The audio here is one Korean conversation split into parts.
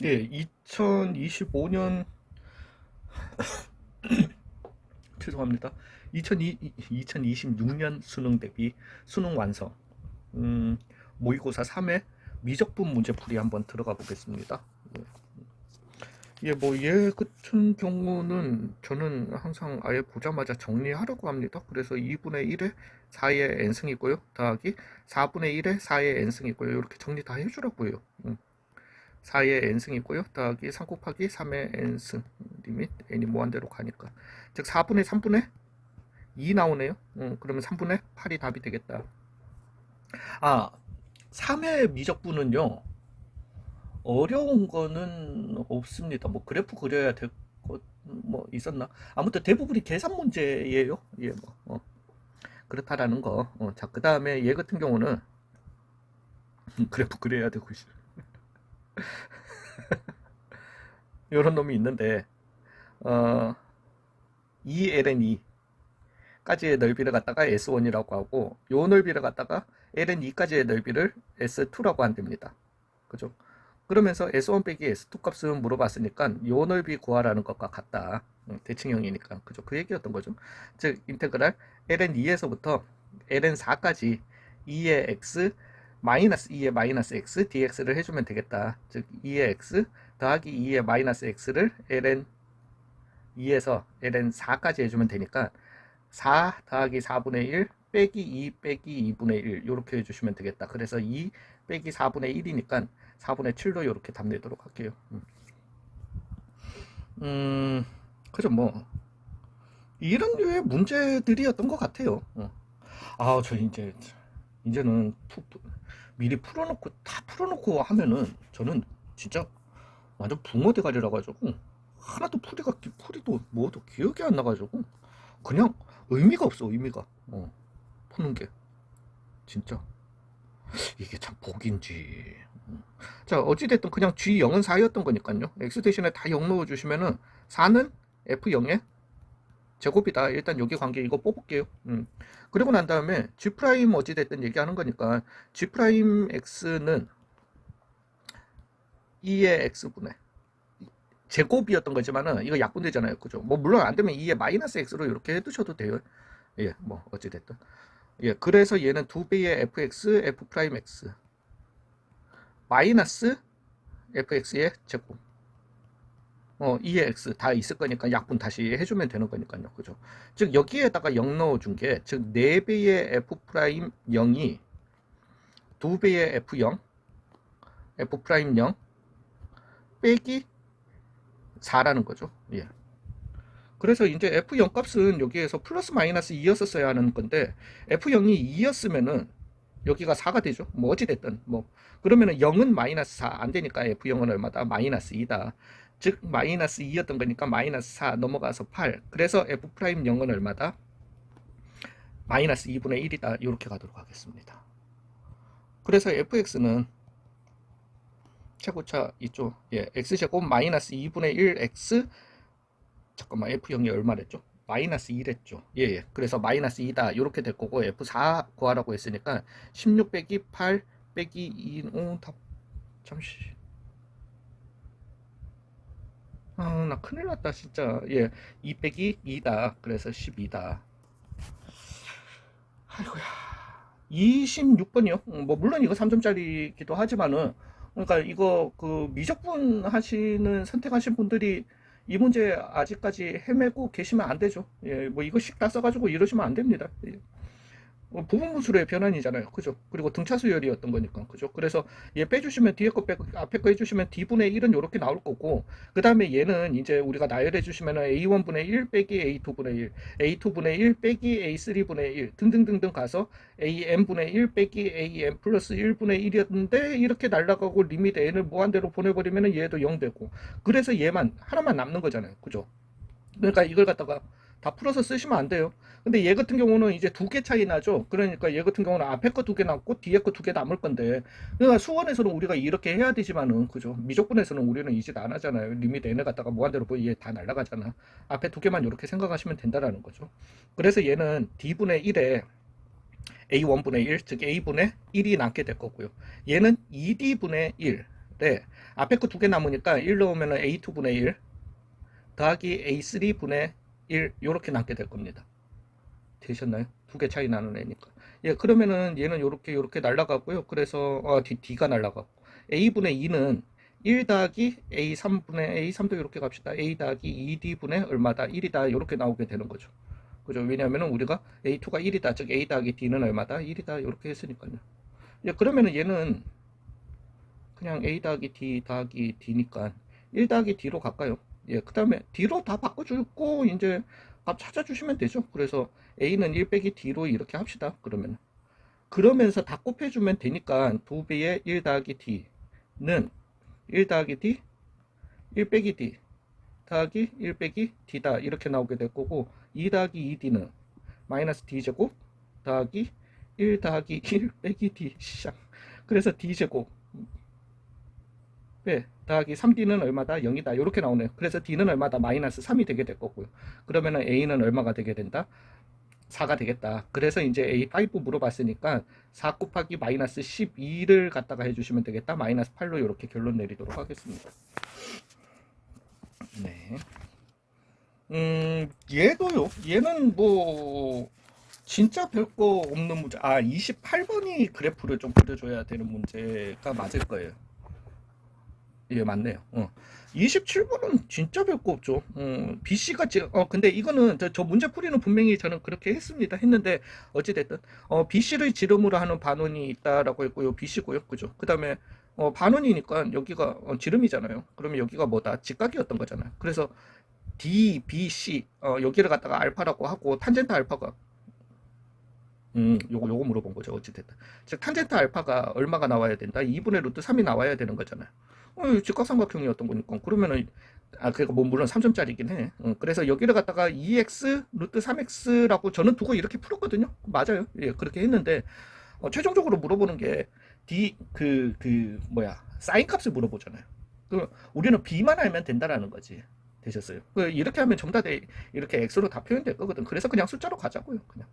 네, 2025년 죄송합니다. 2026년 수능 대비 수능 완성. 음, 모의고사 3회 미적분 문제풀이 한번 들어가 보겠습니다. 예. 예, 뭐, 얘 같은 경우는 저는 항상 아예 보자마자 정리하려고 합니다. 그래서 2분의 1에 4의 n승이고요. 더하기 4분의 1에 4의 n승이고요. 이렇게 정리 다 해주라고요. 4의 n승이고요. 더하기 3 곱하기 3의 n승 리밋 n이 무한대로 가니까. 즉 4분의 3분의 2 나오네요. 그러면 3분의 8이 답이 되겠다. 아, 3의 미적분은요. 어려운 거는 없습니다. 뭐 그래프 그려야 될 것 뭐 있었나? 아무튼 대부분이 계산 문제예요. 예, 뭐 그렇다라는 거. 자, 그다음에 얘 같은 경우는 그래프 그려야 되고 이런 놈이 있는데 어, ELN2 까지의 넓이를 갖다가 S1이라고 하고 요 넓이를 갖다가 LN2까지의 넓이를 S2라고 한답니다. 그죠? 그러면서 S1 빼기 S2 값은 물어봤으니까 요 넓이 구하라는 것과 같다. 대칭형이니까. 그죠? 그 얘기였던 거죠. 즉 인테그랄 ln2에서부터 ln4까지 2의 x 마이너스 2의 마이너스 x dx를 해주면 되겠다. 즉 2의 x 더하기 2의 마이너스 x를 ln2에서 ln4까지 해주면 되니까 4 더하기 4분의 1 빼기 2 빼기 2분의 1 이렇게 해주시면 되겠다. 그래서 2 빼기 4분의 1이니까 4분의 7로 이렇게 답 내도록 할게요. 그죠 뭐 이런 류의 문제들이었던 것 같아요. 아, 저 이제는 미리 풀어놓고 다 풀어놓고 하면은 저는 진짜 완전 붕어 대가리라 가지고 하나도 풀이도 뭐도 기억이 안 나가지고 그냥 의미가 없어 의미가 푸는 게 진짜 이게 참 복인지. 자, 어찌됐든 그냥 G0은 4였던 거니까요. X 대신에 다 0 넣어주시면은 4는 F0의 제곱이다. 일단 여기 관계 이거 뽑을게요. 그리고 난 다음에 G 프라임 어찌됐든 얘기하는 거니까 G 프라임 X는 2의 X분의 제곱이었던 거지만은 이거 약분되잖아요. 그죠? 뭐 물론 안 되면 2의 마이너스 X로 이렇게 해두셔도 돼요. 예, 뭐 어찌됐든. 예, 그래서 얘는 2배의 fx, f 프라임 x 마이너스 fx의 제곱 2의 x 다 있을 거니까 약분 다시 해주면 되는 거니까요. 그죠? 즉 여기에다가 0 넣어준 게 즉 4배의 f 프라임 0이 2배의 f0 f 프라임 0 빼기 4라는 거죠. 예. 그래서 이제 f0 값은 여기에서 플러스 마이너스 2였었어야 하는 건데 f0이 2였으면은 여기가 4가 되죠. 뭐 어찌됐든 뭐 그러면은 0은 마이너스 4 안 되니까 F0은 얼마다? 마이너스 2다. 즉 마이너스 2였던 거니까 마이너스 4 넘어가서 8. 그래서 F 프라임 0은 얼마다? 마이너스 2분의 1이다. 이렇게 가도록 하겠습니다. 그래서 fx는 최고차 있죠. 예, x제곱 마이너스 2분의 1 x 잠깐만 f0이 얼마랬죠? 마이너스 2랬죠. 예, 예. 그래서 마이너스 2다. 이렇게 될 거고 f4 구하라고 했으니까 16 빼기 8 빼기 2, 답 잠시. 아, 나 큰일 났다, 진짜. 예, 2 빼기 2다. 그래서 12다. 아이고야. 26번이요? 뭐, 물론 이거 3점짜리기도 하지만은, 그러니까 이거 그 미적분 하시는, 선택하신 분들이 이 문제 아직까지 헤매고 계시면 안 되죠. 예, 뭐 이거씩 다 써가지고 이러시면 안 됩니다. 예. 부분분수의 변환이잖아요. 그죠? 그리고 등차 수열이었던 거니까. 그죠? 그래서 얘 빼주시면 뒤에 거 빼고 앞에 거 해주시면 D분의 1은 이렇게 나올 거고, 그 다음에 얘는 이제 우리가 나열해 주시면은 A1분의 1 빼기 A2분의 1, A2분의 1 빼기 A3분의 1 등등등등 가서 AN분의 1 빼기 AN 플러스 1분의 1이었는데 이렇게 날라가고 리밋 N을 무한대로 보내버리면은 얘도 0 되고, 그래서 얘만 하나만 남는 거잖아요. 그죠? 그러니까 이걸 갖다가 다 풀어서 쓰시면 안 돼요. 근데 얘 같은 경우는 이제 2개 차이 나죠. 그러니까 얘 같은 경우는 앞에 거 2개 남고 뒤에 거 2개 남을 건데, 그러니까 수원에서는 우리가 이렇게 해야 되지만은, 그죠? 미적분에서는 우리는 이 짓 안 하잖아요. 리밋 n을 갖다가 무한대로 뭐 얘 다 날라가잖아. 앞에 2개만 이렇게 생각하시면 된다라는 거죠. 그래서 얘는 d분의 1에 a1분의 1, 즉 a분의 1이 남게 될 거고요. 얘는 2d분의 1, 때 앞에 거 두 개 남으니까 1 넣으면 A2분의 1 더하기 A3분의 1 요렇게 남게 될 겁니다. 되셨나요? 두 개 차이 나는 애니까. 예, 그러면은 얘는 요렇게 날라가고요. 그래서 D가 날라가고 A분의 2는 1 더하기 A3분의 A3도 이렇게 갑시다. A 더하기 2D분의 얼마다 1이다 이렇게 나오게 되는 거죠. 그죠? 왜냐하면 우리가 A2가 1이다. 즉 A 더하기 D는 얼마다 1이다 이렇게 했으니까요. 예, 그러면은 얘는 그냥 A 더하기 D 더하기 D니까 1 더하기 D로 갈까요? 예, 그 다음에 D로 다 바꿔주고 이제 값 찾아주시면 되죠. 그래서 A는 1 빼기 D로 이렇게 합시다. 그러면서 다 곱해주면 되니까 2배의 1 더하기 D는 1 더하기 D 1 빼기 D 더하기 1 빼기 D다 이렇게 나오게 될 거고 2 더하기 2D는 마이너스 D제곱 더하기 1 더하기 1 빼기 D 시작. 그래서 D제곱 더하기 3D는 얼마다? 0이다. 이렇게 나오네요. 그래서 D는 얼마다? 마이너스 3이 되게 될 거고요. 그러면은 A는 얼마가 되게 된다? 4가 되겠다. 그래서 이제 A5 물어봤으니까 4 곱하기 마이너스 12를 갖다가 해주시면 되겠다. 마이너스 8로 이렇게 결론 내리도록 하겠습니다. 네. 얘도요. 얘는 뭐 진짜 별거 없는 문제. 28번이 그래프를 좀 그려줘야 되는 문제가 맞을 거예요. 예, 맞네요. 27번은 진짜 별거 없죠. BC가 근데 이거는 저 문제 풀이는 분명히 저는 그렇게 했는데 어찌됐든 BC를 지름으로 하는 반원이 있다라고 했고요. BC고요. 그죠? 그 다음에 반원이니까 여기가 지름이잖아요. 그러면 여기가 뭐다? 직각이었던 거잖아요. 그래서 D, B, C 여기를 갖다가 알파라고 하고 탄젠트 알파가 요거 물어본 거죠. 어찌됐든. 즉, 탄젠트 알파가 얼마가 나와야 된다? 2분의 루트 3이 나와야 되는 거잖아요. 직각삼각형이었던 거니까. 그러면은, 그러니까 뭐, 물론 3점짜리긴 해. 그래서 여기를 갖다가 2x 루트 3x라고 저는 두고 이렇게 풀었거든요. 맞아요. 예, 그렇게 했는데, 최종적으로 물어보는 게, 사인 값을 물어보잖아요. 우리는 b만 알면 된다라는 거지. 되셨어요. 이렇게 하면 전부 다 이렇게 x로 다 표현될 거거든. 그래서 그냥 숫자로 가자고요. 그냥.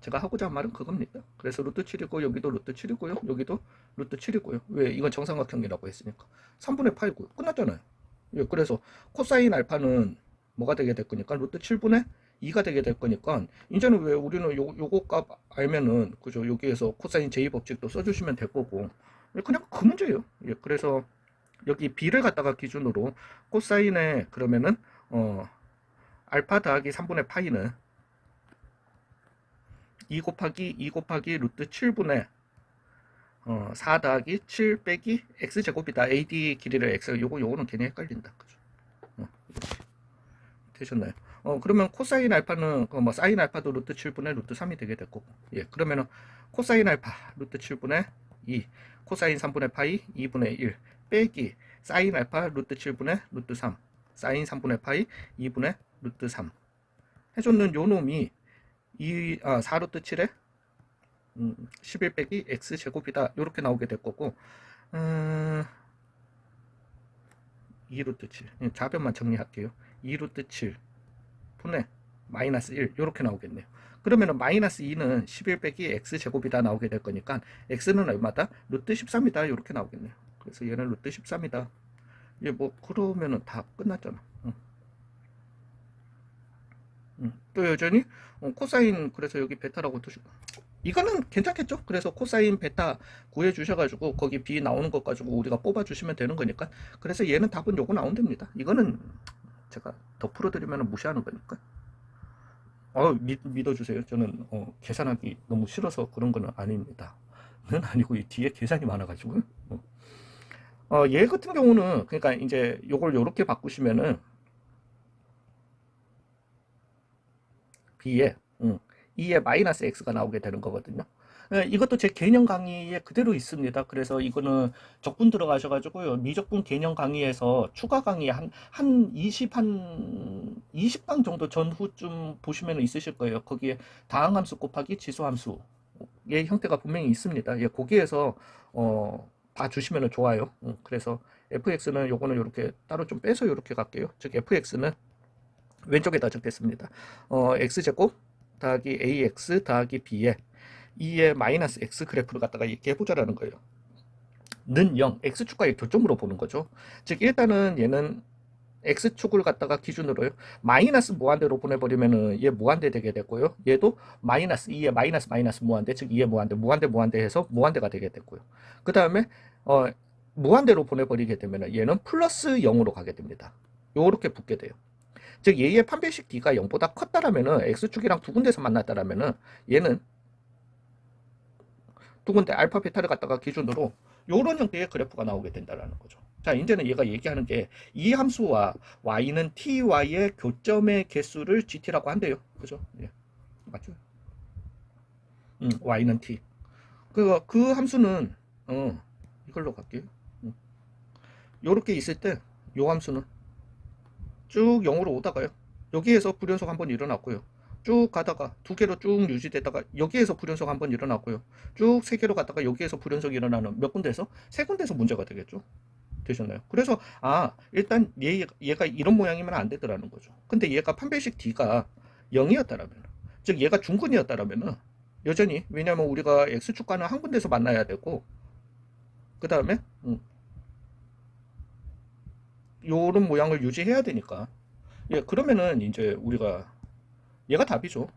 제가 하고자 한 말은 그겁니다. 그래서 루트 7이고 여기도 루트 7이고요. 여기도 루트 7이고요. 왜? 이건 정삼각형이라고 했으니까. 3분의 8이고요. 끝났잖아요. 예, 그래서 코사인 알파는 뭐가 되게 될 거니까 루트 7분의 2가 되게 될 거니까 이제는 왜 우리는 요거 값 알면은 그죠? 여기에서 코사인 제2법칙도 써주시면 될 거고 그냥 그 문제예요. 예, 그래서 여기 b를 갖다가 기준으로 코사인에 그러면은 알파 더하기 3분의 파이는 2 곱하기 루트 7분의 4 더하기 7 빼기 x제곱이다. AD 길이를 x 요거는 괜히 헷갈린다. 그죠? 되셨나요? 그러면 코사인 알파는 사인 알파도 루트 7분의 루트 3이 되게 될 거고. 예, 그러면은 코사인 알파 루트 7분의 2 코사인 3분의 파이 2분의 1 빼기 사인 알파 루트 7분의 루트 3 사인 3분의 파이 2분의 루트 3 해줬는 요 놈이 4루트 7에 11 빼기 x제곱이다. 이렇게 나오게 될 거고 2루트 7 좌변만 정리할게요. 2루트 7 분의 마이너스 1 이렇게 나오겠네요. 그러면은 마이너스 2는 11 빼기 x제곱이다 나오게 될 거니까 x는 얼마다? 루트 13이다 이렇게 나오겠네요. 그래서 얘는 루트 13이다. 얘 뭐 그러면은 다 끝났잖아. 또 여전히 코사인 그래서 여기 베타라고 두시고 이거는 괜찮겠죠? 그래서 코사인 베타 구해 주셔가지고 거기 b 나오는 것 가지고 우리가 뽑아 주시면 되는 거니까 그래서 얘는 답은 요거 나온답니다. 이거는 제가 더 풀어드리면 무시하는 거니까 믿어주세요. 저는 계산하기 너무 싫어서 그런 거는 아닙니다. 는 아니고 이 뒤에 계산이 많아가지고 얘 같은 경우는 그러니까 이제 요걸 요렇게 바꾸시면은 b에 2에 마이너스 x가 나오게 되는 거거든요. 이것도 제 개념 강의에 그대로 있습니다. 그래서 이거는 적분 들어가셔가지고요. 미적분 개념 강의에서 추가 강의 한 20강 정도 전후쯤 보시면 있으실 거예요. 거기에 다항함수 곱하기 지수함수의 형태가 분명히 있습니다. 예, 거기에서 봐주시면 좋아요. 그래서 fx는 요거는 이렇게 따로 좀 빼서 이렇게 갈게요. 즉 fx는 왼쪽에다 적겠습니다. x제곱 더하기 ax 더하기 b에 2의 마이너스 x 그래프를 갖다가 이렇게 해보자라는 거예요. 는 0, x축과의 교점으로 보는 거죠. 즉 일단은 얘는 x축을 갖다가 기준으로요. 마이너스 무한대로 보내버리면은 얘 무한대 되게 되고요. 얘도 마이너스 2에 마이너스 마이너스 무한대, 즉 2에 무한대, 무한대 무한대 해서 무한대가 되게 됐고요. 그 다음에 무한대로 보내버리게 되면은 얘는 플러스 0으로 가게 됩니다. 요렇게 붙게 돼요. 즉 얘의 판별식 d가 0보다 컸다라면은 x축이랑 두 군데서 만났다라면은 얘는 두 군데 알파 베타를 갖다가 기준으로 요런 형태의 그래프가 나오게 된다라는 거죠. 자, 이제는 얘가 얘기하는 게 이 함수와 y는 ty의 교점의 개수를 gt라고 한대요. 그죠? 예. 맞죠? y는 t. 그 함수는 이걸로 갈게요. 요렇게 있을 때 요 함수는 쭉 0으로 오다가요. 여기에서 불연속 한번 일어났고요. 쭉 가다가 두 개로 쭉 유지되다가 여기에서 불연속 한번 일어났고요. 쭉 세 개로 갔다가 여기에서 불연속이 일어나는 몇 군데에서? 세 군데에서 문제가 되겠죠. 되셨나요? 그래서 일단 얘가 이런 모양이면 안 되더라는 거죠. 근데 얘가 판별식 D가 0이었다라면, 즉 얘가 중근이었다라면 여전히, 왜냐면 우리가 X축과는 한 군데서 만나야 되고, 그 다음에 요런 모양을 유지해야 되니까, 예, 그러면은 이제 우리가 얘가 답이죠.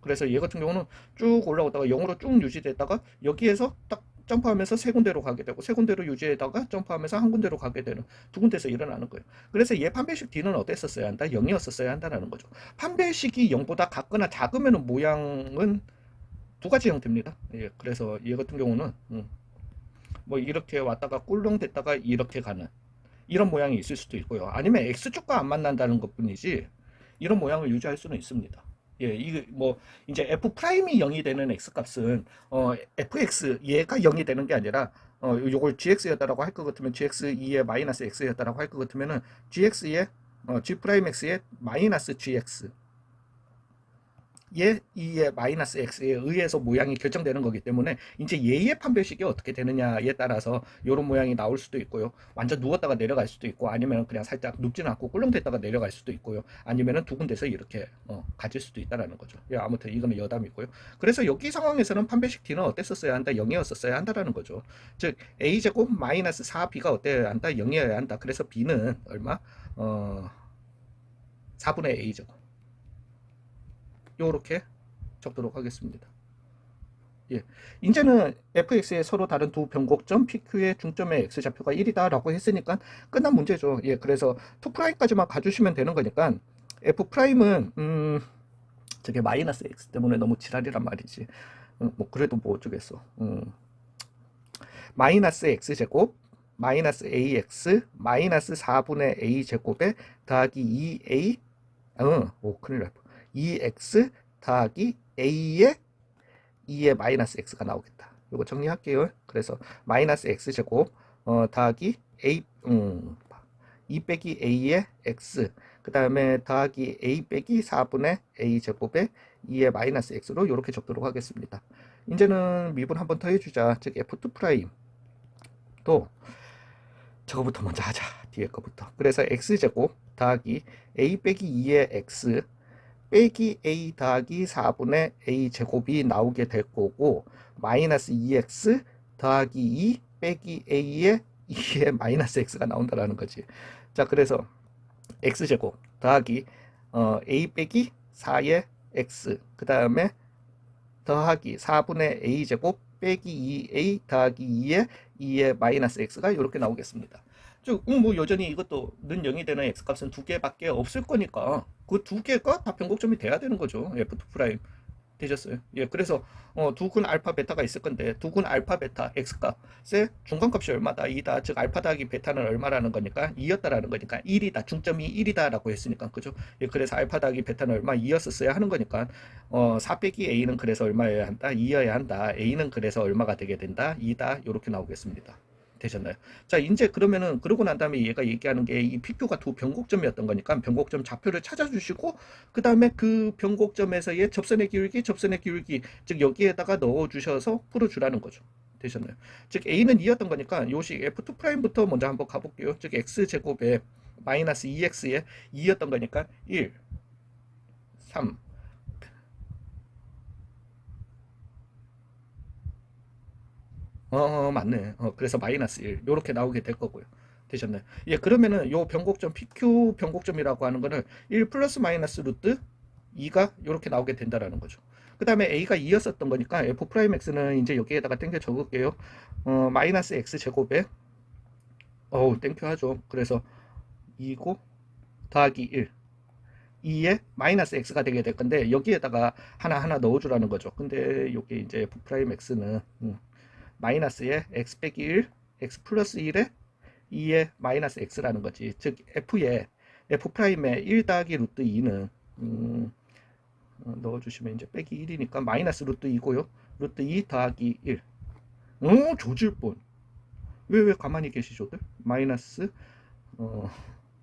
그래서 얘 같은 경우는 쭉 올라오다가 0으로 쭉 유지됐다가 여기에서 딱 점프하면서 세 군데로 가게 되고, 세 군데로 유지하다가 점프하면서 한 군데로 가게 되는 두 군데에서 일어나는 거예요. 그래서 얘 판별식 D는 어땠었어야 한다? 0이었었어야 한다는 거죠. 판별식이 0보다 같거나 작으면 모양은 두 가지 형태입니다. 예, 그래서 얘 같은 경우는 뭐 이렇게 왔다가 꿀렁 됐다가 이렇게 가는 이런 모양이 있을 수도 있고요. 아니면 X축과 안 만난다는 것 뿐이지 이런 모양을 유지할 수는 있습니다. 예, 이게 뭐 이제 f 프라임이 0이 되는 x 값은 fx 얘가 0이 되는 게 아니라 요걸 gx였다라고 할 것 같으면 gx 2의 마이너스 x였다라고 할 것 같으면은 gx의 g 프라임 x의 마이너스 gx 얘 2의 마이너스 x에 의해서 모양이 결정되는 거기 때문에 이제 얘의 판별식이 어떻게 되느냐에 따라서 이런 모양이 나올 수도 있고요. 완전 누웠다가 내려갈 수도 있고, 아니면 그냥 살짝 눕지는 않고 꿀렁댔다가 내려갈 수도 있고요. 아니면은 두 군데서 이렇게 가질 수도 있다라는 거죠. 예, 아무튼 이거는 여담이고요. 그래서 여기 상황에서는 판별식 D는 어땠었어야 한다? 0이었었어야 한다라는 거죠. 즉 a제곱 마이너스 4b가 어때야 한다? 0이어야 한다. 그래서 b는 얼마? 4분의 a제곱. 요렇게 적도록 하겠습니다. 예. 이제는 fx의 서로 다른 두 변곡점 PQ의 중점의 x좌표가 1이다 라고 했으니까 끝난 문제죠. 예. 그래서 2'까지만 가주시면 되는 거니까 f'은 저게 마이너스 x 때문에 너무 지랄이란 말이지. 뭐 그래도 뭐 어쩌겠어. 마이너스 x제곱 마이너스 ax 마이너스 4분의 a제곱에 더하기 2a 큰일 날 뻔. 2x 더하기 a의 2의 마이너스 x가 나오겠다. 이거 정리할게요. 그래서 마이너스 x제곱 더하기 a 2 빼기 a의 x 그 다음에 더하기 a 빼기 4분의 a 제곱에 2의 마이너스 x로 이렇게 적도록 하겠습니다. 이제는 미분 한번 더 해주자. 즉 f2' 또 저거부터 먼저 하자. 뒤에 거부터. 그래서 x제곱 더하기 a 빼기 2의 x 빼기 a 더하기 4분의 a 제곱이 나오게 될 거고, 마이너스 2x 더하기 2 빼기 a의 2의 마이너스 x가 나온다라는 거지. 자, 그래서 x제곱 더하기 a 빼기 4의 x 그 다음에 더하기 4분의 a 제곱 빼기 2a 더하기 2의 마이너스 x가 이렇게 나오겠습니다. 즉, 뭐 여전히 이것도 는 0이 되는 x값은 두 개밖에 없을 거니까 그 두 개가 다 변곡점이 돼야 되는 거죠. f2' 되셨어요. 예, 그래서 두근 알파 베타가 있을 건데 두근 알파 베타 x값의 중간값이 얼마다? 2다. 즉 알파 더하기 베타는 얼마라는 거니까 2였다라는 거니까 1이다. 중점이 1이다라고 했으니까 그죠? 예, 그래서 알파 더하기 베타는 얼마? 2였었어야 하는 거니까 4 빼기 a는 그래서 얼마여야 한다? 2여야 한다. a는 그래서 얼마가 되게 된다? 2다. 이렇게 나오겠습니다. 되셨나요? 자, 이제 그러면은 그러고 난 다음에 얘가 얘기하는 게 이 PQ가 두 변곡점이었던 거니까 변곡점 좌표를 찾아주시고 그 다음에 그 변곡점에서의 접선의 기울기 즉 여기에다가 넣어주셔서 풀어주라는 거죠. 되셨나요? 즉 A는 2였던 거니까 요식 F2'부터 먼저 한번 가볼게요. 즉 X제곱에 마이너스 2X에 2였던 거니까 1, 3, 맞네. 그래서 마이너스 1 요렇게 나오게 될 거고요. 되셨나요? 예, 그러면은 요 변곡점 PQ 변곡점이라고 하는 거는 1 플러스 마이너스 루트 2가 요렇게 나오게 된다라는 거죠. 그 다음에 A가 2였었던 거니까 F'X는 이제 여기에다가 땡겨 적을게요. 마이너스 X 제곱에 땡큐 하죠. 그래서 2고 더하기 1 2에 마이너스 x가 되게 될 건데 여기에다가 하나 넣어주라는 거죠. 근데 여기 이제 F'X는 마이너스에 x 빼기 1 x 플러스 1에 2에 마이너스 x라는 거지. 즉 F'의 1 더하기 루트 2는 넣어주시면 이제 빼기 1이니까 마이너스 루트 2고요. 루트 2 더하기 1. 조질 뻔. 왜 가만히 계시죠들? 마이너스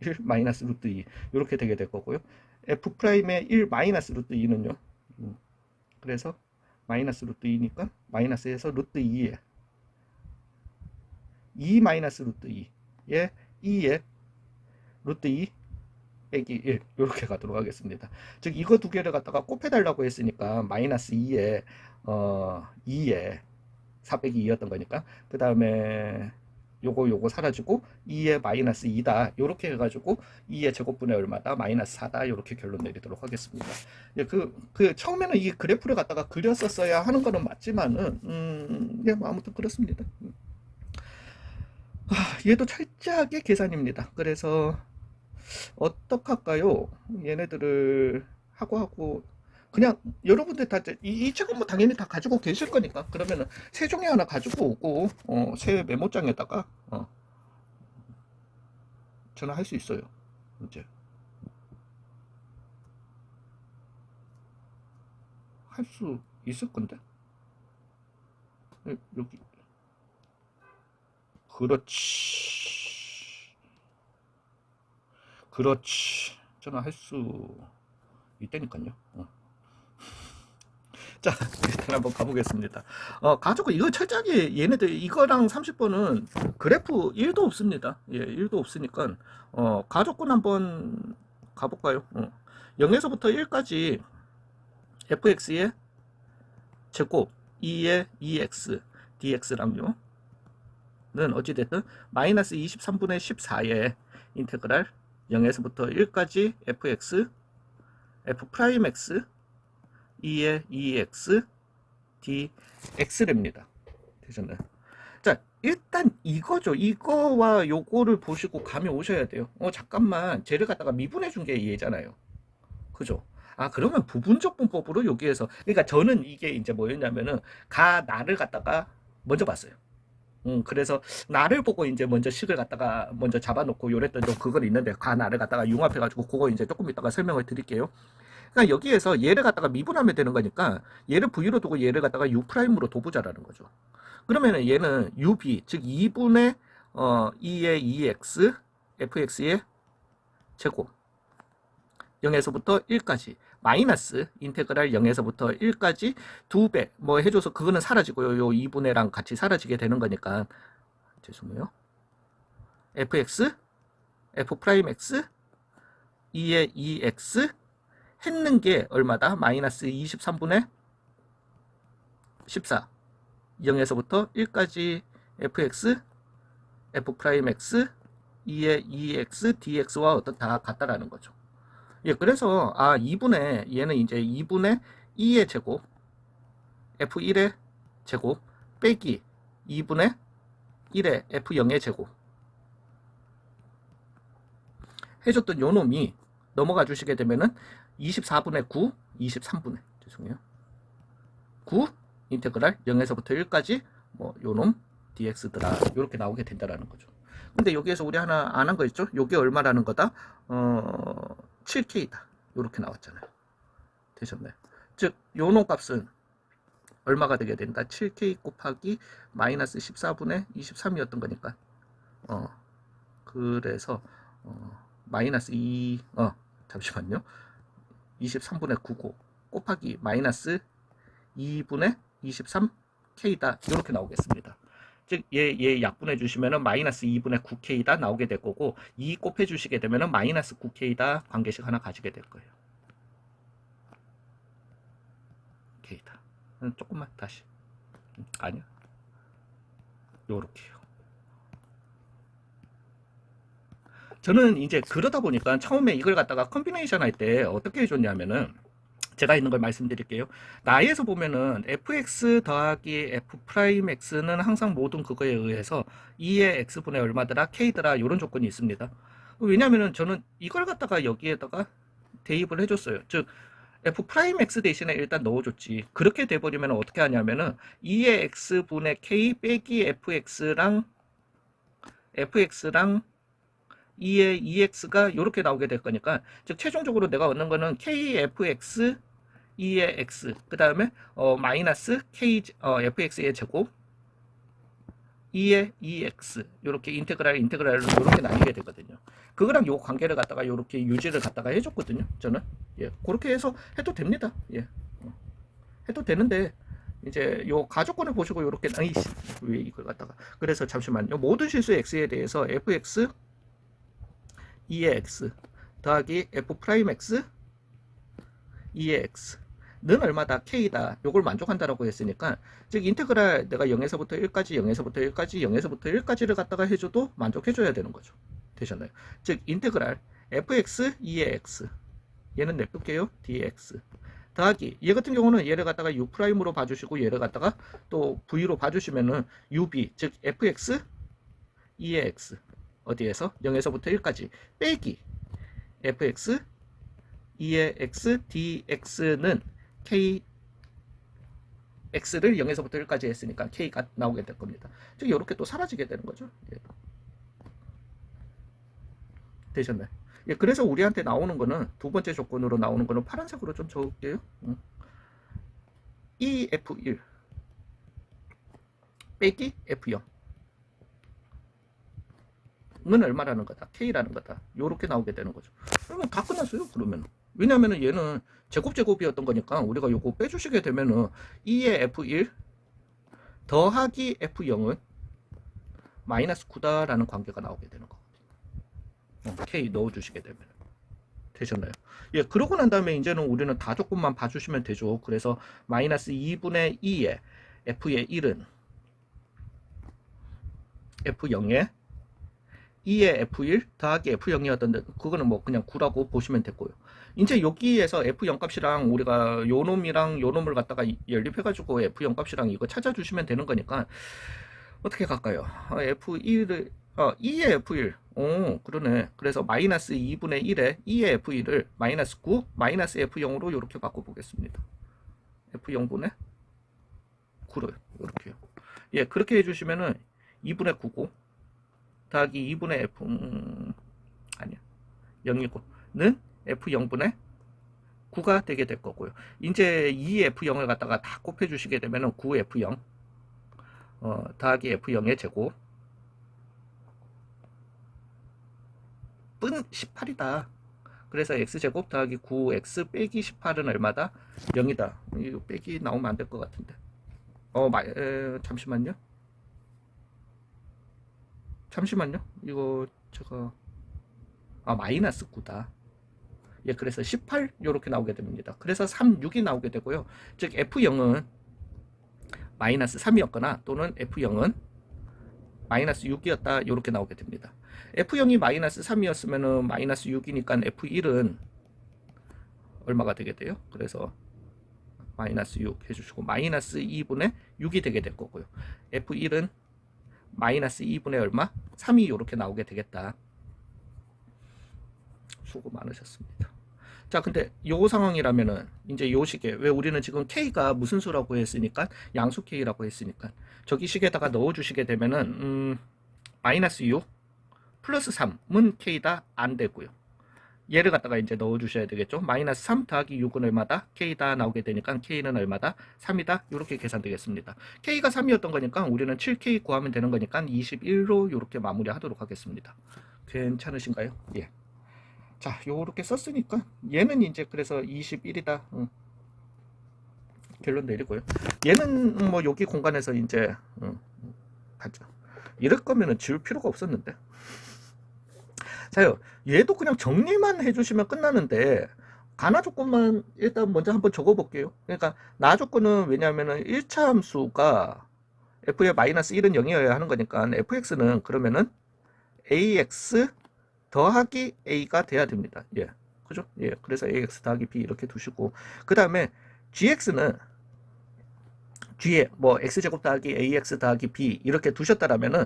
1 마이너스 루트 2 이렇게 되게 될 거고요. F'의 1 마이너스 루트 2는요. 그래서 마이너스 루트 2니까 마이너스에서 루트 2에 2 마이너스 루트 2에 2에 루트 2 빼기 1 이렇게 가도록 하겠습니다. 즉 이거 두 개를 갖다가 곱해달라고 했으니까 마이너스 2에 2에 4 빼기 2였던 거니까 그 다음에 요거 사라지고 2의 마이너스 2다 요렇게 해가지고 2의 제곱분의 얼마다 마이너스 4다 요렇게 결론 내리도록 하겠습니다. 예, 처음에는 이 그래프를 갖다가 그렸었어야 하는 거는 맞지만은 예, 뭐 아무튼 그렇습니다. 얘도 철저하게 계산입니다. 그래서 어떡할까요? 얘네들을 하고 그냥 여러분들 다 이 책은 뭐 당연히 다 가지고 계실 거니까 그러면은 세종이 하나 가지고 오고 새 메모장에다가 전화할 수 있어요. 이제 할 수 있을 건데 여기 그렇지 전화할 수 있다니까요. 자, 일단 한번 가보겠습니다. 가지고 이거 철저하게 얘네들 이거랑 30번은 그래프 1도 없습니다. 예, 1도 없으니까 가족군 한번 가볼까요? 0에서부터 1까지 fx의 제곱 2의 2x dx랑요 는 어찌됐든 마이너스 23분의 14의 인테그랄 0에서부터 1까지 fx f'x 2의 2x dx랍니다. 되셨나요? 자, 일단 이거죠. 이거와 요거를 보시고 감이 오셔야 돼요. 잠깐만, 쟤를 갖다가 미분해 준 게 얘잖아요. 그죠? 그러면 부분적 분법으로 여기에서, 그러니까 저는 이게 이제 뭐였냐면은, 나를 갖다가 먼저 봤어요. 그래서 나를 보고 이제 먼저 식을 갖다가 먼저 잡아놓고 요랬던 좀 그건 있는데, 나를 갖다가 융합해가지고 그거 이제 조금 이따가 설명을 드릴게요. 그러니까 여기에서 얘를 갖다가 미분하면 되는 거니까 얘를 v로 두고 얘를 갖다가 u'으로 도보자라는 거죠. 그러면은 얘는 ub 즉 2분의 2의 2x fx의 제곱 0에서부터 1까지 마이너스 인테그랄 0에서부터 1까지 2배 뭐 해줘서 그거는 사라지고요. 요 2분의랑 같이 사라지게 되는 거니까 죄송해요. fx f'x 2의 2x 했는 게 얼마다? 마이너스 23분의 14 0에서부터 1까지 fx f'x 2의 2x dx와 다 같다라는 거죠. 예, 그래서 2분의 얘는 이제 2분의 2의 제곱 f1의 제곱 빼기 2분의 1의 f0의 제곱 해줬던 요 놈이 넘어가 주시게 되면은 24분의 9, 23분의 죄송해요. 9 인테그랄 0에서부터 1까지 뭐 요놈 dx더라 이렇게 나오게 된다라는 거죠. 근데 여기에서 우리 하나 안 한 거 있죠? 요게 얼마라는 거다? 7k다. 이렇게 나왔잖아요. 되셨나요? 즉 요놈 값은 얼마가 되게 된다? 7k 곱하기 마이너스 14분의 23이었던 거니까 그래서 마이너스 2 잠시만요. 23분의 9고 곱하기 마이너스 2분의 23k다 이렇게 나오겠습니다. 즉 얘 약분해 주시면은 마이너스 2분의 9k다 나오게 될 거고 2 곱해 주시게 되면은 마이너스 9k다 관계식 하나 가지게 될 거예요. k다. 조금만 다시. 아니야. 요렇게요. 저는 이제 그러다 보니까 처음에 이걸 갖다가 컨비네이션 할 때 어떻게 해줬냐면은 제가 있는 걸 말씀드릴게요. 나에서 보면은 fx 더하기 f 프라임 x는 항상 모든 그거에 의해서 2의 x분의 얼마더라 k더라 이런 조건이 있습니다. 왜냐면은 저는 이걸 갖다가 여기에다가 대입을 해줬어요. 즉 f 프라임 x 대신에 일단 넣어줬지. 그렇게 돼버리면 어떻게 하냐면은 2의 x분의 k 빼기 fx랑 2의 2x가 이렇게 나오게 될 거니까, 즉 최종적으로 내가 얻는 거는 kfx 2의 x 그 다음에 마이너스 k fx의 제곱 2의 2x 이렇게 인테그랄로 이렇게 나뉘게 되거든요. 그거랑 요 관계를 갖다가 이렇게 유지를 갖다가 해줬거든요. 저는 그렇게 해서 해도 됩니다. 해도 되는데 이제 요 가족권을 보시고 이렇게 왜 이걸 갖다가, 그래서 잠시만요. 모든 실수 x에 대해서 fx 2의 x 더하기 f 프라임 x 2의 x는 얼마다? k다. 요걸 만족한다라고 했으니까, 즉 인테그랄 내가 0에서부터 1까지 0에서부터 1까지 0에서부터 1까지를 갖다가 해줘도 만족해줘야 되는 거죠. 되셨나요? 즉 인테그랄 fx 2의 x 얘는 냅둘게요. dx 더하기 얘 같은 경우는 얘를 갖다가 u'으로 봐주시고 얘를 갖다가 또 v로 봐주시면은 ub 즉 fx 2의 x 어디에서 0에서부터 1까지 빼기 fx 2의 x dx는 k x를 0에서부터 1까지 했으니까 k가 나오게 될 겁니다. 즉 이렇게 또 사라지게 되는 거죠. 되셨나요? 그래서 우리한테 나오는 거는 두 번째 조건으로 나오는 거는 파란색으로 좀 적을게요. EF1 빼기 F0 는 얼마라는 거다? K라는 거다. 요렇게 나오게 되는 거죠. 그러면 다 끝났어요. 그러면 왜냐면은 얘는 제곱이었던 거니까 우리가 요거 빼주시게 되면은 2의 F1 더하기 F0은 마이너스 9다라는 관계가 나오게 되는 거거든요. K 넣어주시게 되면 되셨나요? 그러고 난 다음에 이제는 우리는 다 조건만 봐주시면 되죠. 그래서 마이너스 2분의 2의 F의 1은 F0에 2의 F1 더하기 F0이었던데 그거는 뭐 그냥 9라고 보시면 됐고요. 이제 여기에서 F0 값이랑 우리가 요 놈이랑 요 놈을 갖다가 연립해가지고 F0 값이랑 이거 찾아주시면 되는 거니까 어떻게 갈까요? F1을 2의 F1 그러네. 그래서 마이너스 2분의 1에 2의 F1을 마이너스 9 마이너스 F0으로 이렇게 바꿔보겠습니다. F0분의 9를 이렇게요. 그렇게 해주시면은 2분의 9고 더하기 2분의 F 아니야 0이고는 F0분의 9가 되게 될 거고요. 이제 2F0을 갖다가 다 곱해 주시게 되면은 9F0 더하기 F0의 제곱 분 18이다. 그래서 x제곱 더하기 9x 빼기 18은 얼마다? 0이다. 이거 빼기 나오면 안 될 것 같은데. 잠시만요. 이거 제가 마이너스 9다. 그래서 18 이렇게 나오게 됩니다. 그래서 3, 6이 나오게 되고요. 즉 F0은 마이너스 3이었거나 또는 F0은 마이너스 6이었다 이렇게 나오게 됩니다. F0이 마이너스 3이었으면은 마이너스 6이니까 F1은 얼마가 되게 돼요? 그래서 마이너스 6 해주시고 마이너스 2분의 6이 되게 될 거고요. F1은 마이너스 2분의 얼마? 3이 이렇게 나오게 되겠다. 수고 많으셨습니다. 자, 근데 요 상황이라면은 이제 요 시계 왜 우리는 지금 K가 무슨 수라고 했으니까 양수 K라고 했으니까 저기 식에다가 넣어 주시게 되면은 마이너스 6 플러스 3은 K다 안 되고요. 얘를 갖다가 이제 넣어 주셔야 되겠죠. 마이너스 3 더하기 6은 얼마다? K다 나오게 되니까 K는 얼마다? 3이다. 이렇게 계산되겠습니다. K가 3이었던 거니까 우리는 7K 구하면 되는 거니까 21로 이렇게 마무리하도록 하겠습니다. 괜찮으신가요? 자, 요렇게 썼으니까 얘는 이제 그래서 21이다. 결론 내리고요. 얘는 뭐 여기 공간에서 이제 가죠. 이럴 거면은 지울 필요가 없었는데. 자요, 얘도 그냥 정리만 해주시면 끝나는데 가나 조건만 일단 먼저 한번 적어볼게요. 그러니까 나 조건은 왜냐하면은 1차 함수가 f의 마이너스 1은 0이어야 하는 거니까 fx는 그러면은 ax 더하기 a가 돼야 됩니다. 예. 그죠? 예. 그래서 ax 더하기 b 이렇게 두시고, 그 다음에 gx는 뒤에 뭐 x제곱 더하기 ax 더하기 b 이렇게 두셨다라면은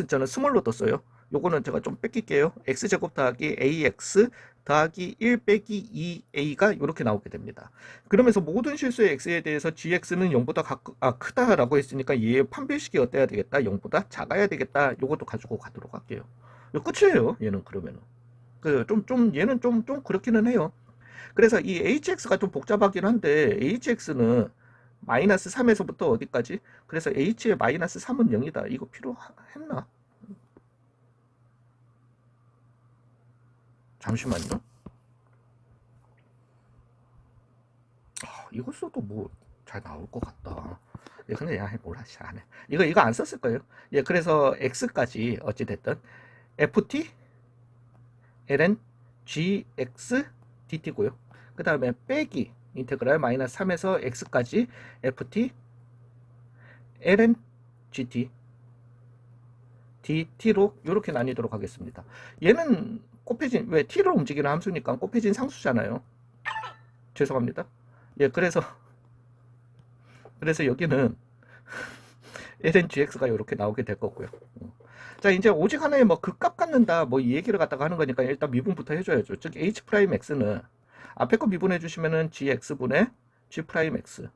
저는 스몰로 뒀어요. 요거는 제가 좀 뺏길게요. x제곱 더하기 ax 더하기 1 빼기 2a가 이렇게 나오게 됩니다. 그러면서 모든 실수의 x에 대해서 gx는 0보다 크다라고 했으니까 얘의 판별식이 어때야 되겠다? 0보다 작아야 되겠다. 요것도 가지고 가도록 할게요. 요 끝이에요. 얘는 그러면은. 얘는 좀 그렇기는 해요. 그래서 이 hx가 좀 복잡하긴 한데 hx는 마이너스 3에서부터 어디까지? 그래서 h의 마이너스 3은 0이다. 이거 필요했나? 잠시만요. 이거 써도 뭐 잘 나올 것 같다. 예, 근데 야, 몰라, 안 해. 이거 안 썼을 거예요. 예, 그래서 x까지 어찌됐든 ft ln gx dt고요. 그 다음에 빼기 인테그랄 마이너스 3에서 x까지 ft ln gt dt로 이렇게 나뉘도록 하겠습니다. 얘는 곱해진, 왜 t로 움직이는 함수니까 곱해진 상수잖아요. 죄송합니다. 예, 그래서 여기는 ln gx가 이렇게 나오게 될 거고요. 자, 이제 오직 하나의 뭐 극값 갖는다 뭐 이 얘기를 갖다가 하는 거니까 일단 미분부터 해줘야죠. 즉 h'x는 앞에 거 미분해 주시면은 gx분의 g'x,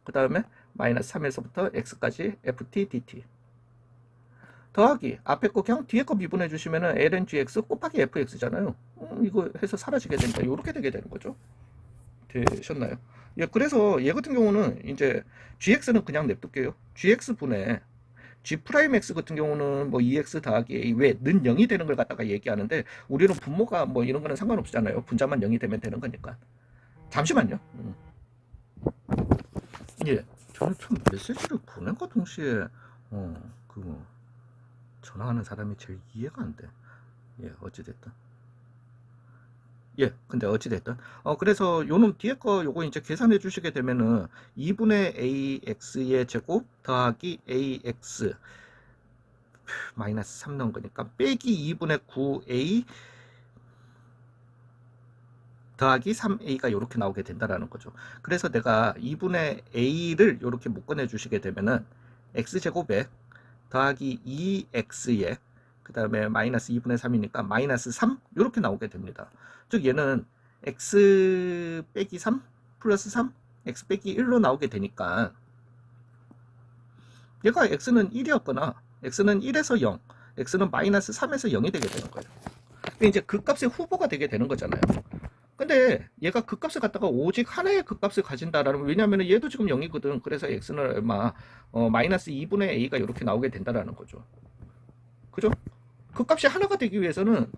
그 다음에 마이너스 3에서부터 x까지 ft dt 더하기 앞에 거 그냥 뒤에 거 미분해 주시면은 ln gx 곱하기 fx잖아요. 이거 해서 사라지게 되니까 이렇게 되게 되는 거죠. 되셨나요? 예, 그래서 얘 같은 경우는 이제 gx는 그냥 냅둘게요. gx분의 g'x 같은 경우는 뭐 2x 더하기 a, 왜 는 0이 되는 걸 갖다가 얘기하는데 우리는 분모가 뭐 이런 거는 상관없잖아요. 분자만 0이 되면 되는 거니까. 잠시만요. 예, 저는 참 메시지를 보낸과 동시에 전화하는 사람이 제일 이해가 안 돼. 예, 어찌됐든. 예, 근데 어찌됐든. 그래서 요놈 뒤에 거 요거 이제 계산해 주시게 되면은 2분의 ax의 제곱 더하기 ax 마이너스 3 넣은 거니까 빼기 2분의 9a 더하기 3a가 이렇게 나오게 된다라는 거죠. 그래서 내가 2분의 a를 이렇게 묶어내 주시게 되면은 x제곱에 더하기 2x에 그 다음에 마이너스 2분의 3이니까 마이너스 3 이렇게 나오게 됩니다. 즉 얘는 x 빼기 3 플러스 3 x 빼기 1로 나오게 되니까 얘가 x는 1이었거나 x는 1에서 0 x는 마이너스 3에서 0이 되게 되는 거예요. 이제 그 값의 후보가 되게 되는 거잖아요. 근데 얘가 그 값을 갖다가 오직 하나의 그 값을 가진다라는, 왜냐하면 얘도 지금 0이거든. 그래서 x는 얼마 마이너스 2분의 a가 이렇게 나오게 된다라는 거죠. 그죠? 그 값이 하나가 되기 위해서는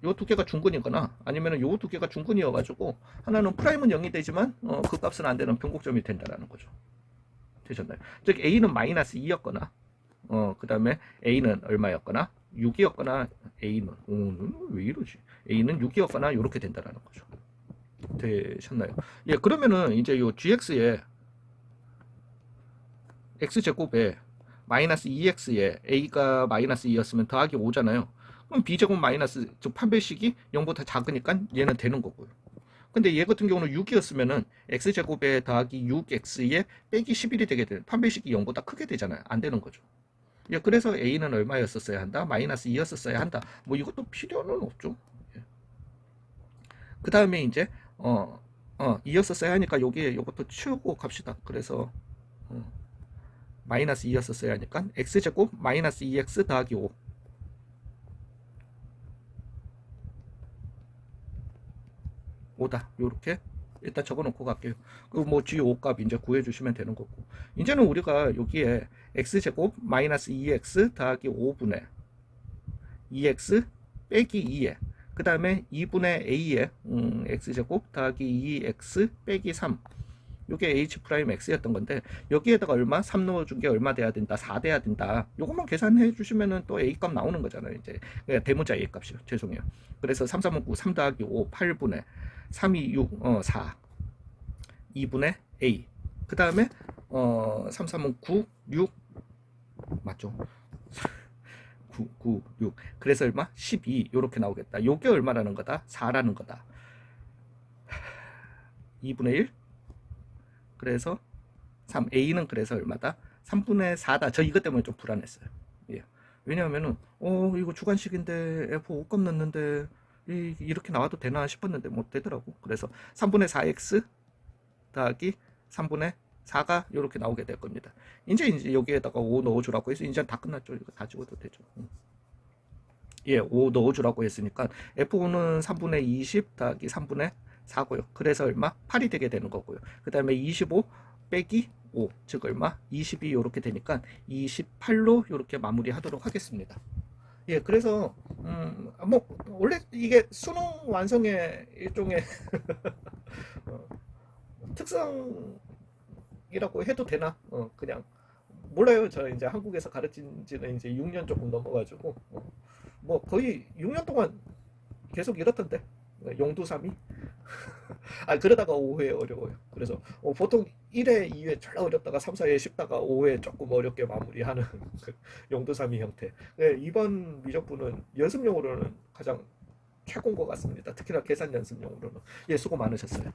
요 두 개가 중근이거나 아니면 요 두 개가 중근이어가지고 하나는 프라임은 0이 되지만 그 값은 안 되는 변곡점이 된다라는 거죠. 되셨나요? 즉 a는 마이너스 2였거나 그 다음에 a는 얼마였거나 6이었거나 a는 왜 이러지? a는 6이었거나 이렇게 된다라는 거죠. 되셨나요? 예, 그러면은 이제 요 gx에 x제곱에 마이너스 2x에 a가 마이너스 2였으면 더하기 5잖아요. 그럼 b제곱 마이너스, 즉 판별식이 0보다 작으니까 얘는 되는 거고요. 근데 얘 같은 경우는 6이었으면은 x제곱에 더하기 6x에 빼기 11이 되게 되는, 판별식이 0보다 크게 되잖아요. 안 되는 거죠. 예, 그래서 a는 얼마였었어야 한다? 마이너스 2였었어야 한다. 뭐 이것도 필요는 없죠. 예. 그 다음에 이제 2였었어야 하니까 요것도 치우고 갑시다. 그래서 마이너스 2였었어야 하니까 x제곱 마이너스 2x 더하기 5 5다. 요렇게 일단 적어놓고 갈게요. 그리고 뭐 G5 값 이제 구해주시면 되는 거고. 이제는 우리가 여기에 x제곱 마이너스 2x 더하기 5분의 2x 빼기 2에 그 다음에 2분의 a에 x제곱 더하기 2x 빼기 3 요게 h'x였던 건데 여기에다가 얼마? 3 넣어준 게 얼마 돼야 된다? 4 돼야 된다. 요것만 계산해 주시면은 또 a 값 나오는 거잖아요. 이제 대문자 a 값이요. 죄송해요. 그래서 3, 3, 9, 3 더하기 5, 8분의 3, 2, 6, 4 2분의 a 그 다음에 33은 9, 6 맞죠? 9, 9, 6. 그래서 얼마? 12 요렇게 나오겠다. 요게 얼마라는 거다? 4라는 거다. 2분의 1. 그래서 3. A는 그래서 얼마다? 3분의 4다. 저 이것 때문에 좀 불안했어요. 예. 왜냐하면은 이거 주관식인데 F 5값 넣는데 이렇게 나와도 되나 싶었는데 못 되더라고. 그래서 3분의 4x 더하기 3분의 4가 이렇게 나오게 될 겁니다. 이제 여기에다가 5 넣어주라고 해서 이제 다 끝났죠. 이거 다 찍어도 되죠. 예, 5 넣어주라고 했으니까 F5는 3분의 20 더하기 3분의 4고요. 그래서 얼마? 8이 되게 되는 거고요. 그 다음에 25 빼기 5, 즉 얼마? 22 이렇게 되니까 28로 이렇게 마무리하도록 하겠습니다. 예, 그래서 뭐 원래 이게 수능 완성의 일종의 특성이라고 해도 되나? 그냥 몰라요. 저 이제 한국에서 가르친 지는 이제 6년 조금 넘어가지고 뭐 거의 6년 동안 계속 이렇던데 용두삼이 그러다가 5회 어려워요. 그래서 보통 1회, 2회 졸라 어렵다가 3, 4회 쉽다가 5회 조금 어렵게 마무리하는 그 용두삼이 형태. 네, 이번 미적분은 연습용으로는 가장 최고인 것 같습니다. 특히나 계산 연습용으로는. 예, 수고 많으셨어요.